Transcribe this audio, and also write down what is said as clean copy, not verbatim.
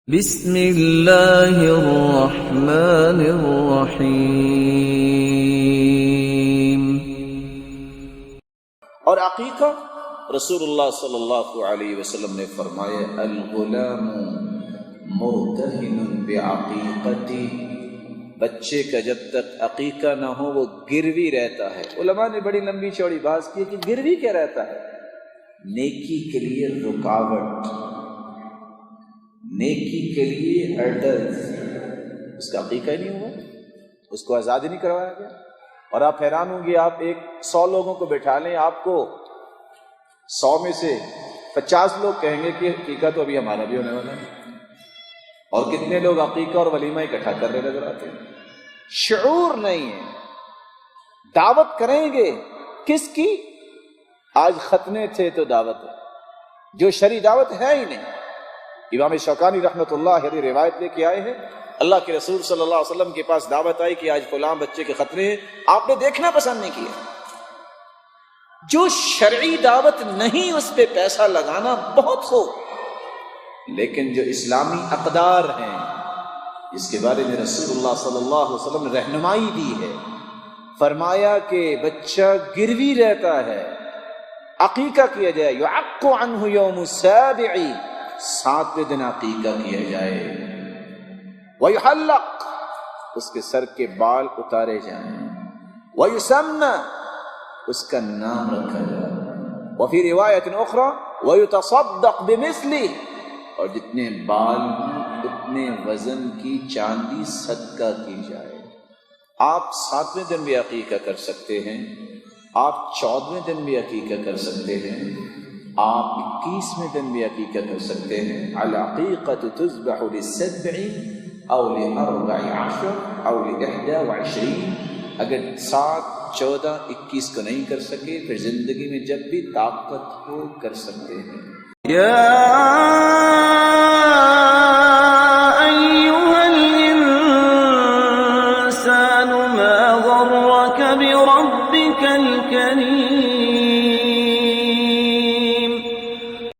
بسم اللہ الرحمن الرحیم۔ اور عقیقہ رسول اللہ صلی اللہ علیہ وسلم نے فرمایا الغلام مرتہن بعقیقتی، بچے کا جب تک عقیقہ نہ ہو وہ گروی رہتا ہے۔ علماء نے بڑی لمبی چوڑی بات کی کہ گروی کیا رہتا ہے؟ نیکی کے لیے رکاوٹ، نیکی کے لیے ہرڈلز، اس کا عقیقہ ہی نہیں ہوا، اس کو آزاد ہی نہیں کروایا گیا۔ اور آپ حیران ہوں گے، آپ 100 لوگوں کو بٹھا لیں، آپ کو 100 میں سے 50 لوگ کہیں گے کہ عقیقہ تو ابھی ہمارا بھی ہونے والا ہے، اور کتنے لوگ عقیقہ اور ولیمہ اکٹھا کر رہے نظر آتے ہیں۔ شعور نہیں ہے۔ دعوت کریں گے کس کی؟ آج ختنے تھے تو دعوت ہے، جو شرعی دعوت ہے ہی نہیں۔ امام شوکانی رحمۃ اللہ علیہ روایت لے کے آئے ہیں، اللہ کے رسول صلی اللہ علیہ وسلم کے پاس دعوت آئی کہ آج فلاں بچے کے ختنے ہیں، آپ نے دیکھنا پسند نہیں کیا۔ جو شرعی دعوت نہیں اس پہ پیسہ لگانا بہت خوب، لیکن جو اسلامی اقدار ہیں اس کے بارے میں رسول اللہ صلی اللہ علیہ وسلم نے رہنمائی دی ہے۔ فرمایا کہ بچہ گروی رہتا ہے، عقیقہ کیا جائے، یعق عنہ یوم السابع، 7ویں دن عقیقہ کیا جائے، وَيُحَلَّقْ، اس کے سر کے بال اتارے جائیں، وَيُسَمَّ، اس کا نام رکھا جائے، وفی روایت اخرى وَيُتَصَدَّقْ بِمِثْلِهِ، اور جتنے بال اتنے وزن کی چاندی صدقہ کی جائے۔ آپ 7ویں دن بھی عقیقہ کر سکتے ہیں، آپ 14ویں دن بھی عقیقہ کر سکتے ہیں، آپ 21ویں دن بھی عقیقہ کر سکتے ہیں۔ العقیقۃ تذبح ل7 او ل14 او ل21، اگر 7، 14، 21 کو نہیں کر سکے پھر زندگی میں جب بھی طاقت ہو کر سکتے ہیں۔ یا ایھا الانسان ما غرک بربک الکریم۔